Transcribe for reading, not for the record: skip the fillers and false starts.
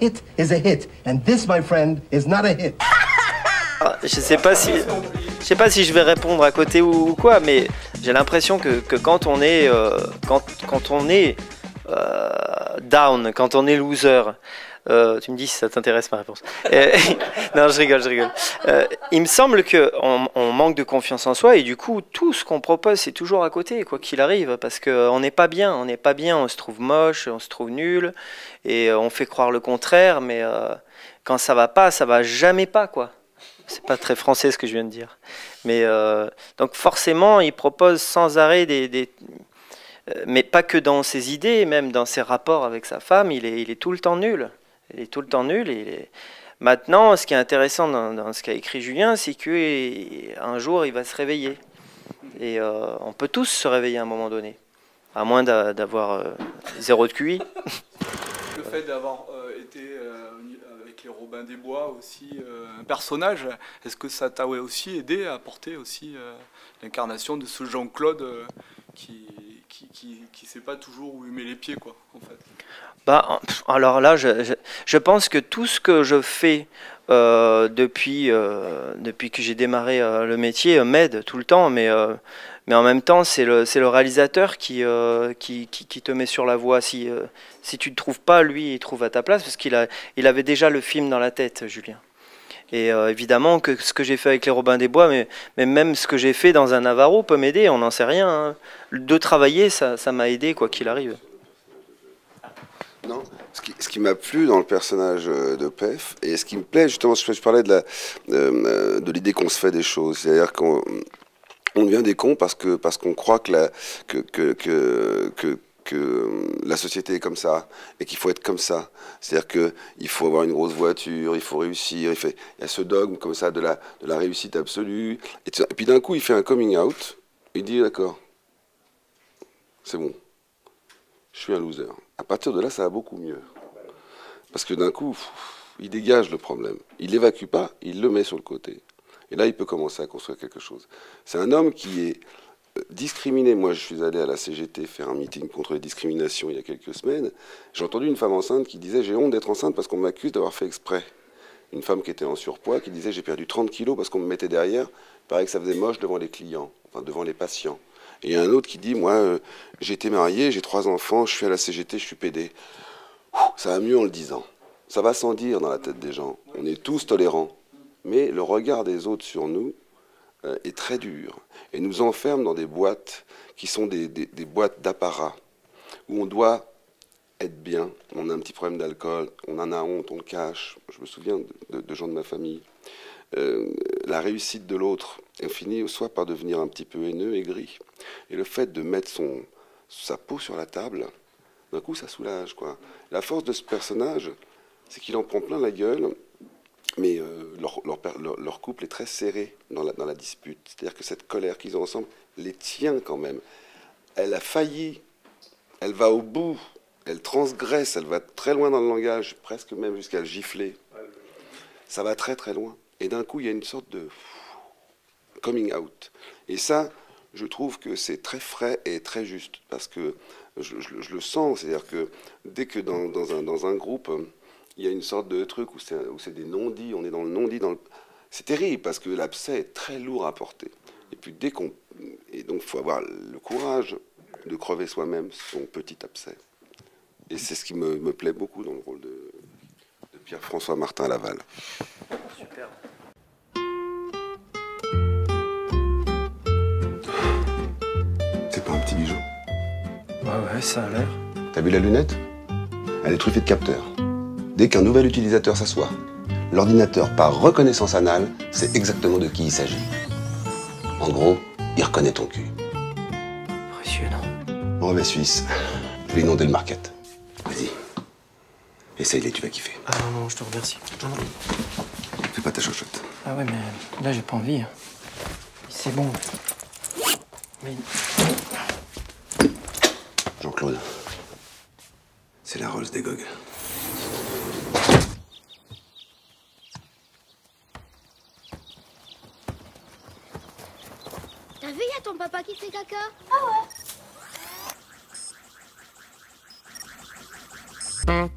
hit is a hit. And this, my friend, is not a hit. Je sais pas si je vais répondre à côté ou quoi, mais j'ai l'impression que quand on est down, quand on est loser, tu me dis si ça t'intéresse ma réponse. Non, je rigole. Il me semble qu'on manque de confiance en soi et du coup tout ce qu'on propose c'est toujours à côté, quoi qu'il arrive, parce qu'on n'est pas bien, on se trouve moche, on se trouve nul et on fait croire le contraire, mais quand ça va jamais pas, quoi. C'est pas très français ce que je viens de dire. Mais donc forcément, il propose sans arrêt mais pas que dans ses idées, même dans ses rapports avec sa femme, il est tout le temps nul. Il est tout le temps nul. Maintenant, ce qui est intéressant dans ce qu'a écrit Julien, c'est qu'un jour, il va se réveiller. Et on peut tous se réveiller à un moment donné, à moins d'avoir 0 de QI. Le fait d'avoir été avec les Robins des Bois aussi un personnage, est-ce que ça t'a aussi aidé à apporter aussi l'incarnation de ce Jean-Claude qui sait pas toujours où il met les pieds, quoi, en fait? Bah, alors là, je pense que tout ce que je fais depuis que j'ai démarré le métier m'aide tout le temps, mais en même temps, c'est le réalisateur qui te met sur la voie. Si tu ne trouves pas, lui, il trouve à ta place, parce qu'il avait déjà le film dans la tête, Julien. Et évidemment que ce que j'ai fait avec les Robins des Bois, mais même ce que j'ai fait dans un Navarro peut m'aider, on n'en sait rien, hein. De travailler, ça m'a aidé, quoi qu'il arrive. Non, ce qui m'a plu dans le personnage de Pef, et ce qui me plaît, justement, je parlais de l'idée qu'on se fait des choses, c'est-à-dire qu'on devient des cons parce qu'on croit que la société est comme ça, et qu'il faut être comme ça. C'est-à-dire qu'il faut avoir une grosse voiture, il faut réussir, il y a ce dogme comme ça de la réussite absolue. Et puis d'un coup, il fait un coming out, il dit d'accord, c'est bon, je suis un loser. À partir de là, ça va beaucoup mieux. Parce que d'un coup, il dégage le problème. Il l'évacue pas, il le met sur le côté. Et là, il peut commencer à construire quelque chose. C'est un homme qui est discriminé. Moi, je suis allé à la CGT faire un meeting contre les discriminations il y a quelques semaines. J'ai entendu une femme enceinte qui disait « J'ai honte d'être enceinte parce qu'on m'accuse d'avoir fait exprès ». Une femme qui était en surpoids qui disait « J'ai perdu 30 kilos parce qu'on me mettait derrière. Il paraît que ça faisait moche devant les clients, enfin devant les patients ». Et un autre qui dit, moi, j'ai été marié, j'ai 3 enfants, je suis à la CGT, je suis pédé. Ça va mieux en le disant. Ça va sans dire dans la tête des gens. On est tous tolérants. Mais le regard des autres sur nous est très dur. Et nous enferme dans des boîtes qui sont des boîtes d'apparat, où on doit être bien. On a un petit problème d'alcool, on en a honte, on le cache. Je me souviens de gens de ma famille. La réussite de l'autre finit soit par devenir un petit peu haineux et gris. Et le fait de mettre sa peau sur la table, d'un coup ça soulage, quoi. La force de ce personnage, c'est qu'il en prend plein la gueule, mais leur couple est très serré dans la dispute. C'est-à-dire que cette colère qu'ils ont ensemble les tient quand même. Elle a failli, elle va au bout, elle transgresse, elle va très loin dans le langage, presque même jusqu'à le gifler. Ça va très très loin. Et d'un coup, il y a une sorte de coming out. Et ça, je trouve que c'est très frais et très juste, parce que je le sens. C'est-à-dire que dès que dans un groupe, il y a une sorte de truc où c'est des non-dits, on est dans le non-dit. C'est terrible, parce que l'abcès est très lourd à porter. Et puis et donc, il faut avoir le courage de crever soi-même son petit abcès. Et c'est ce qui me plaît beaucoup dans le rôle de Pierre-François Martin Laval. Super. C'est pas un petit bijou? Ouais, ça a l'air. T'as vu la lunette? Elle est truffée de capteurs. Dès qu'un nouvel utilisateur s'assoit, l'ordinateur, par reconnaissance anale, sait exactement de qui il s'agit. En gros, il reconnaît ton cul. Impressionnant. Brevet suisse. Je vais inonder le market. Vas-y. Essaye-les, tu vas kiffer. Ah non, je te remercie. Non. Fais pas ta chochotte. Ah ouais, mais là, j'ai pas envie. C'est bon. Mais... Jean-Claude, c'est la Rolls des Gogues. T'as vu, y a ton papa qui fait caca? Ah ouais.